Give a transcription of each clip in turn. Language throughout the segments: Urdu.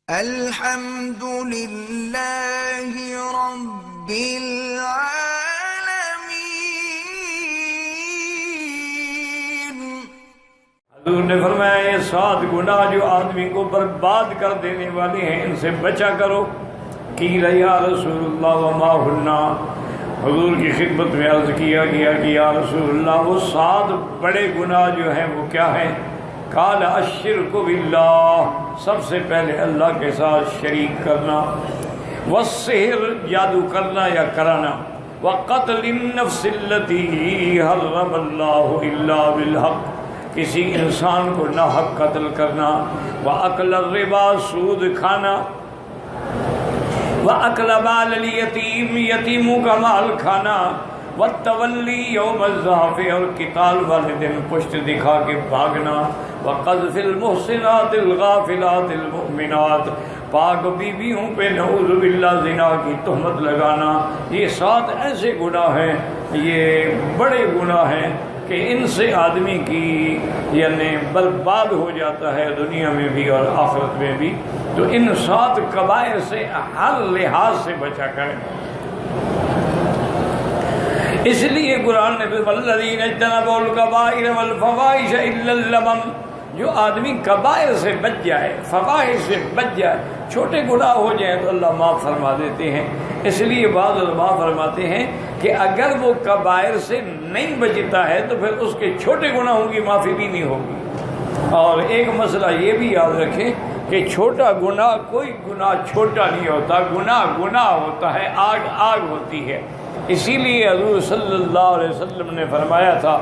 الحمد للہ رب العالمین۔ حضور نے فرمایا یہ 7 گناہ جو آدمی کو برباد کر دینے والے ہیں ان سے بچا کرو۔ قیل یا رسول اللہ وما ہن، حضور کی خدمت میں عرض کیا گیا کہ یا رسول اللہ وہ 7 بڑے گناہ جو ہیں وہ کیا ہیں؟ قال الشرک باللہ، سب سے پہلے اللہ کے ساتھ شریک کرنا، والسحر، جادو کرنا یا کرانا، وقتل النفس التي حرم اللہ الا بالحق، کسی انسان کو ناحق قتل کرنا، واکل الربا، سود کھانا، واکل مال الیتیم، یتیموں کا مال کھانا، والتولی یوم الزحف، اور قتال والے دن پشت دکھا کے بھاگنا، وقذف المحصنات الغافلات المؤمنات، پاک بیویوں پہ نعوذ باللہ زنا کی تہمت لگانا۔ یہ 7 ایسے گناہ ہیں، یہ بڑے گناہ ہیں کہ ان سے آدمی کی یعنی برباد ہو جاتا ہے دنیا میں بھی اور آخرت میں بھی۔ تو ان 7 کبائر سے ہر لحاظ سے بچا کریں۔ اس لیے قرآن نے والذین اجتنبوا الکبائر والفواحش الا اللمم، جو آدمی کبائر سے بچ جائے، فواحش سے بچ جائے، چھوٹے گناہ ہو جائیں تو اللہ معاف فرما دیتے ہیں۔ اس لیے بعض علماء فرماتے ہیں کہ اگر وہ کبائر سے نہیں بچتا ہے تو پھر اس کے چھوٹے گناہوں کی معافی بھی نہیں ہوگی۔ اور ایک مسئلہ یہ بھی یاد رکھیں کہ چھوٹا گناہ، کوئی گناہ چھوٹا نہیں ہوتا، گناہ گناہ ہوتا ہے، آگ آگ ہوتی ہے۔ اسی لیے حضور صلی اللہ علیہ وسلم نے فرمایا تھا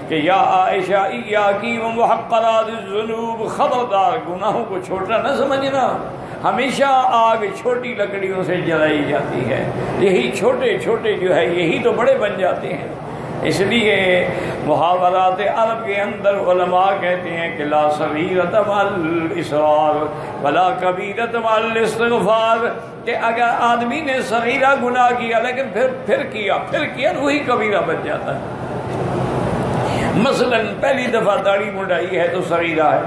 کہ یا عائشہ ایاکی ومحقرات الذنوب، خبردار گناہوں کو چھوٹا نہ سمجھنا، ہمیشہ آگ چھوٹی لکڑیوں سے جلائی جاتی ہے، یہی چھوٹے چھوٹے جو ہے یہی تو بڑے بن جاتے ہیں۔ اس لیے محاورات عرب کے اندر علماء کہتے ہیں کہ لا صغیرۃ مع الاصرار ولا کبیرۃ مع الاستغفار، کہ اگر آدمی نے صغیرہ گناہ کیا لیکن پھر کیا وہی کبیرہ بن جاتا ہے۔ مثلا پہلی دفعہ داڑھی منڈائی ہے تو صغیرہ ہے،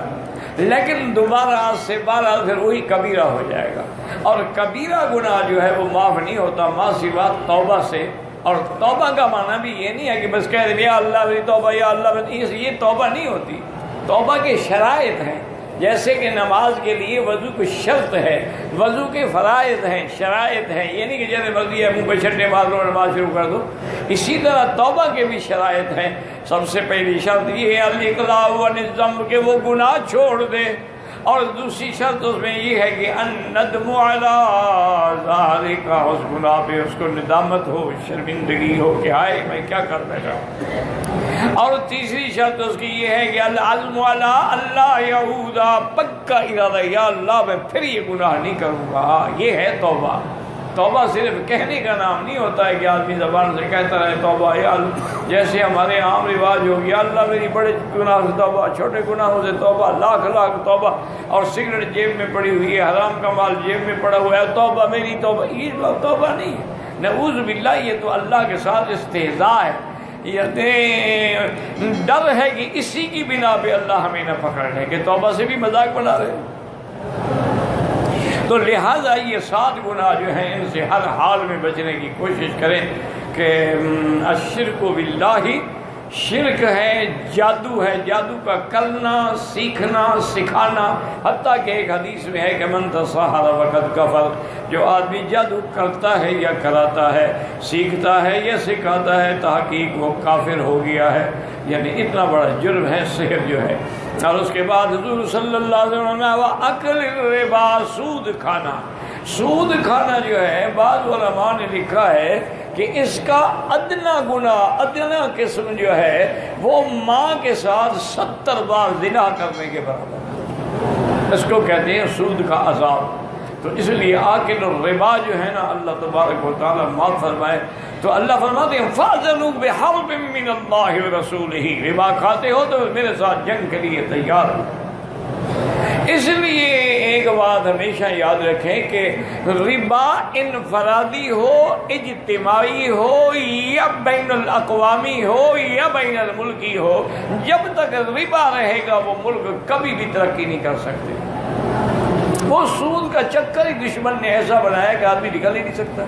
لیکن دوبارہ سے بارہ پھر وہی کبیرہ ہو جائے گا۔ اور کبیرہ گناہ جو ہے وہ معاف نہیں ہوتا ماں سوا توبہ سے۔ اور توبہ کا معنی بھی یہ نہیں ہے کہ بس کہہ دیں یا اللہ میری توبہ، یا اللہ یہ توبہ نہیں ہوتی۔ توبہ کے شرائط ہیں، جیسے کہ نماز کے لیے وضو کی شرط ہے، وضو کے فرائض ہیں، شرائط ہیں، یہ نہیں کہ جیسے مرضی ہے منہ پہ چھٹے مار دو نماز شروع کر دو۔ اسی طرح توبہ کے بھی شرائط ہیں۔ سب سے پہلی شرط یہ ہے الاقلاع عن الذنب، کہ وہ گناہ چھوڑ دے، اور دوسری شرط اس میں یہ ہے کہ الندم علی ذلک، اس گناہ پہ اس کو ندامت ہو، شرمندگی ہو کہ ہائے میں کیا کر بیٹھا۔ اور تیسری شرط اس کی یہ ہے کہ العزم علی اللہ یعود، پکا ارادہ یا اللہ میں پھر یہ گناہ نہیں کروں گا۔ یہ ہے توبہ۔ توبہ صرف کہنے کا نام نہیں ہوتا ہے کہ آدمی زبان سے کہتا رہے توبہ یا اللہ، جیسے ہمارے عام رواج ہو گیا اللہ میری بڑے گناہ سے توبہ، چھوٹے گناہوں سے توبہ، لاکھ لاکھ توبہ، اور سگریٹ جیب میں پڑی ہوئی ہے، حرام کا مال جیب میں پڑا ہوا ہے، توبہ میری توبہ۔ یہ توبہ نہیں ہے، نعوذ باللہ، یہ تو اللہ کے ساتھ استہزاء ہے۔ یہ ڈر ہے کہ اسی کی بنا پہ اللہ ہمیں نہ پکڑ لے کہ توبہ سے بھی مذاق بنا رہے۔ تو لہٰذا یہ 7 گناہ جو ہیں ان سے ہر حال میں بچنے کی کوشش کریں۔ کہ الشرک باللہ، شرک ہے، جادو ہے، جادو کا کرنا، سیکھنا، سکھانا، حتیٰ کہ ایک حدیث میں ہے کہ من تسحر فقد کفر، جو آدمی جادو کرتا ہے یا کراتا ہے، سیکھتا ہے یا سکھاتا ہے، تحقیق وہ کافر ہو گیا ہے۔ یعنی اتنا بڑا جرم ہے سحر جو ہے۔ اور اس کے بعد حضور صلی اللہ علیہ وسلم نے اکل الربا، سود کھانا۔ سود کھانا جو ہے بعض علماء نے لکھا ہے کہ اس کا ادنا گناہ، ادنا قسم جو ہے وہ ماں کے ساتھ 70 بار زنا کرنے کے برابر، اس کو کہتے ہیں سود کا عذاب۔ تو اس لیے آکل الربا جو ہے نا، اللہ تبارک و تعالیٰ معاف فرمائے، تو اللہ فرماتے ہیں فَأْذَنُوا بِحَرْبٍ مِّنَ اللَّهِ وَرَسُولِهِ، ربا کھاتے ہو تو میرے ساتھ جنگ کے لیے تیار ہو۔ اس لیے ایک بات ہمیشہ یاد رکھیں کہ ربا انفرادی ہو، اجتماعی ہو، یا بین الاقوامی ہو، یا بین الملکی ہو، جب تک ربا رہے گا وہ ملک کبھی بھی ترقی نہیں کر سکتے۔ وہ سود کا کا چکر ہی دشمن نے ایسا بنایا کہ آدمی نکل ہی نہیں سکتا۔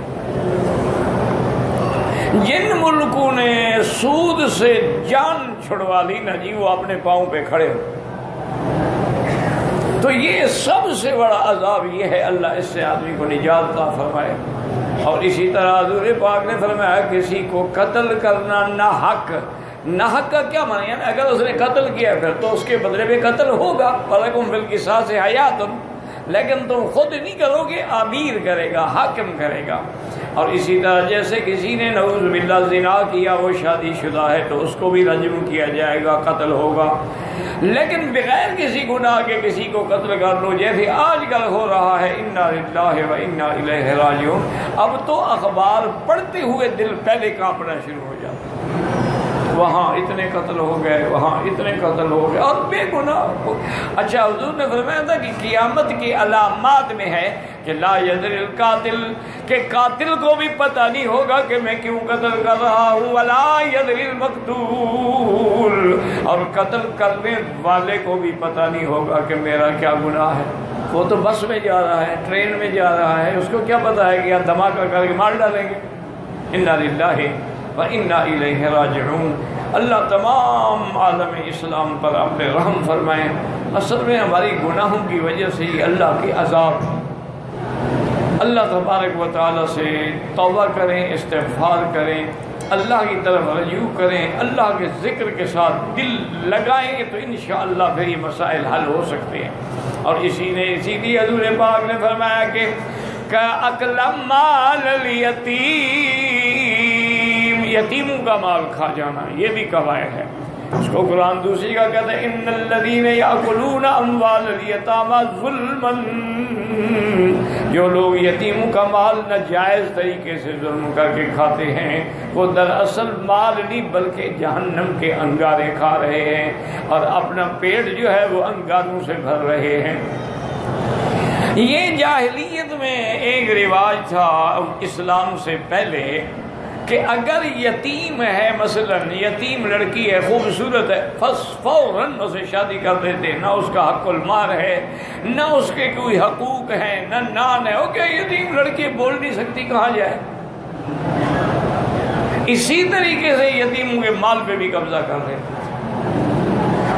جن ملکوں نے سود سے جان چھڑوا لی نا جی، وہ اپنے پاؤں پہ کھڑے ہو۔ تو یہ سب سے بڑا عذاب یہ ہے، اللہ اس سے آدمی کو نجات عطا فرمائے۔ اور اسی طرح حضور پاک نے فرمایا کسی کو قتل کرنا نہ حق، نہ حق کا کیا معنی ہے؟ اگر اس نے قتل کیا پھر تو اس کے بدلے میں قتل ہوگا، وَلَكُمْ فِي الْقِصَاصِ حَيَاةٌ، لیکن تم خود نہیں کرو گے، امیر کرے گا، حاکم کرے گا۔ اور اسی طرح جیسے کسی نے نعوذ باللہ زنا کیا، وہ شادی شدہ ہے تو اس کو بھی رجم کیا جائے گا، قتل ہوگا۔ لیکن بغیر کسی گناہ کے کسی کو قتل کر لو، جیسے آج کل ہو رہا ہے، انا للہ و انا الیہ راجعون، اب تو اخبار پڑھتے ہوئے دل پہلے کانپنا شروع ہو جاتا ہے، وہاں اتنے قتل ہو گئے، وہاں اتنے قتل ہو گئے، اور بے گناہ۔ اچھا حضور نے فرمایا تھا کہ قیامت کی علامات میں ہے کہ لا یدری القاتل، کہ قاتل کو بھی پتہ نہیں ہوگا کہ میں کیوں قتل کر رہا ہوں، ولا یدری المقتول، اور قتل کرنے والے کو بھی پتہ نہیں ہوگا کہ میرا کیا گناہ ہے۔ وہ تو بس میں جا رہا ہے، ٹرین میں جا رہا ہے، اس کو کیا پتہ ہے کہ یہاں دھماکہ کر کے مار ڈالیں گے۔ انا للہ وَإِنَّا إِلَيْهِ راجعون۔ اللہ تمام عالم اسلام پر اپنے رحم فرمائیں۔ اصل میں ہماری گناہوں کی وجہ سے ہی اللہ کے عذاب۔ اللہ تبارک و تعالیٰ سے توبہ کریں، استغفار کریں، اللہ کی طرف رجوع کریں، اللہ کے ذکر کے ساتھ دل لگائیں تو انشاءاللہ پھر یہ مسائل حل ہو سکتے ہیں۔ اور اسی لیے حضور پاک نے فرمایا کہ اکل مال الیتیم، یتیموں کا مال کھا جانا یہ بھی کبائر ہے۔ اس کو قرآن دوسری کا کہتا ہے ان الذین یاکلون اموال الیتامی ظلما، جو لوگ یتیموں کا مال ناجائز طریقے سے ظلم کر کے کھاتے ہیں، وہ دراصل مال نہیں بلکہ جہنم کے انگارے کھا رہے ہیں، اور اپنا پیٹ جو ہے وہ انگاروں سے بھر رہے ہیں۔ یہ جاہلیت میں ایک رواج تھا اسلام سے پہلے کہ اگر یتیم ہے، مثلا یتیم لڑکی ہے، خوبصورت ہے، فوراً اسے شادی کر دیتے، نہ اس کا حق المہر ہے، نہ اس کے کوئی حقوق ہیں، نہ نان ہے، وہ کیا یتیم لڑکی بول نہیں سکتی، کہاں جائے۔ اسی طریقے سے یتیموں کے مال پہ بھی قبضہ کر دیتے،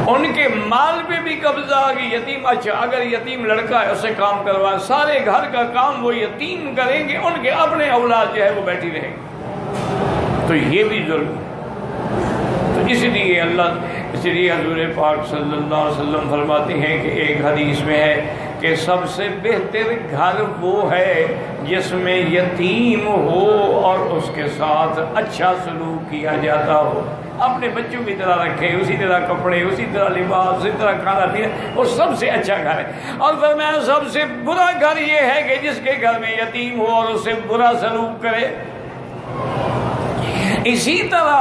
ان کے مال پہ بھی قبضہ کہ یتیم، اچھا اگر یتیم لڑکا ہے اسے کام کروا، سارے گھر کا کام وہ یتیم کریں گے، ان کے اپنے اولاد جو ہے وہ بیٹھی رہے گی، تو یہ بھی ظلم ہے۔ تو اس لیے حضور پاک صلی اللہ علیہ وسلم فرماتے ہیں کہ ایک حدیث میں ہے کہ سب سے بہتر گھر وہ ہے جس میں یتیم ہو اور اس کے ساتھ اچھا سلوک کیا جاتا ہو، اپنے بچوں کی طرح رکھے، اسی طرح کپڑے، اسی طرح لباس، اسی طرح کھانا پینا، وہ سب سے اچھا گھر ہے۔ اور فرمایا سب سے برا گھر یہ ہے کہ جس کے گھر میں یتیم ہو اور اس سے برا سلوک کرے۔ اسی طرح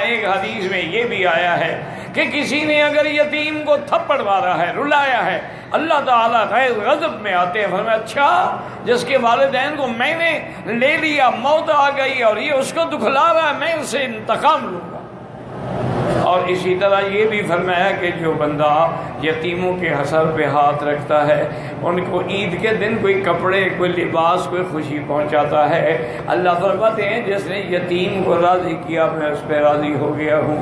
ایک حدیث میں یہ بھی آیا ہے کہ کسی نے اگر یتیم کو تھپڑ مارا ہے، رلایا ہے، اللہ تعالیٰ غیر غضب میں آتے ہیں، فرمایا اچھا جس کے والدین کو میں نے لے لیا، موت آ گئی اور یہ اس کو دکھلا رہا ہے، میں اس سے انتقام لوں گا۔ اور اسی طرح یہ بھی فرمایا کہ جو بندہ یتیموں کے حسر پہ ہاتھ رکھتا ہے، ان کو عید کے دن کوئی کپڑے، کوئی لباس، کوئی خوشی پہنچاتا ہے، اللہ فرماتے ہیں جس نے یتیم کو راضی کیا میں اس پہ راضی ہو گیا ہوں۔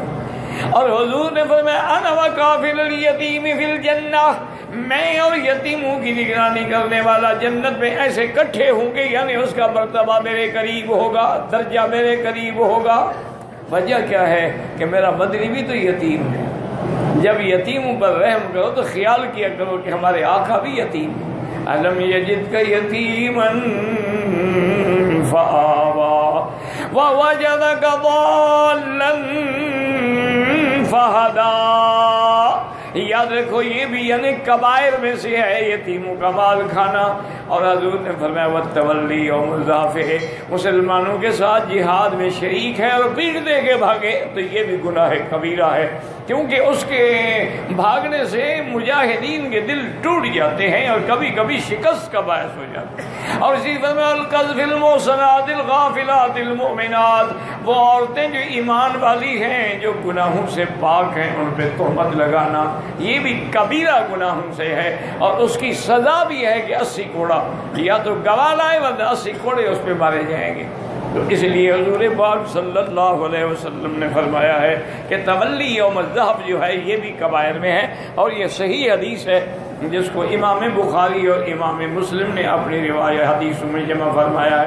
اور حضور نے فرمایا انا وکافل الیتیم فی الجنہ، میں اور یتیموں کی نگرانی کرنے والا جنت میں ایسے اکٹھے ہوں گے، یعنی اس کا مرتبہ میرے قریب ہوگا، درجہ میرے قریب ہوگا۔ وجہ کیا ہے کہ میرا مدنی بھی تو یتیم ہے۔ جب یتیموں پر رحم کرو تو خیال کیا کرو کہ ہمارے آقا بھی یتیم ہے۔ الم یجدک یتیما فآویٰ ووجدک ضالا فہدیٰ۔ یاد رکھو یہ بھی یعنی کبائر میں سے ہے یتیموں کا مال کھانا۔ اور حضور نے فرمایا وَالتَّوَلِّي يَوْمَ الزَّحْفِ، مسلمانوں کے ساتھ جہاد میں شریک ہے اور پیٹ دے کے بھاگے تو یہ بھی گناہ کبیرہ ہے، کیونکہ اس کے بھاگنے سے مجاہدین کے دل ٹوٹ جاتے ہیں اور کبھی کبھی شکست کا باعث ہو جاتے ہیں۔ اور اسی فرمایا القذف المحصنات الغافلات المؤمنات، وہ عورتیں جو ایمان والی ہیں، جو گناہوں سے پاک ہیں، ان پہ تہمت لگانا یہ بھی کبیرہ گناہوں سے ہے، اور اس کی سزا بھی ہے کہ 80 کوڑا، یا تو گواہ لائے ورنہ 80 کوڑے اس پہ مارے جائیں گے۔ تو اس لیے حضور پاک صلی اللہ علیہ وسلم نے فرمایا ہے کہ تولی یوم الذھب جو ہے یہ بھی کبائر میں ہے، اور یہ صحیح حدیث ہے جس کو امام بخاری اور امام مسلم نے اپنی روایت حدیثوں میں جمع فرمایا ہے۔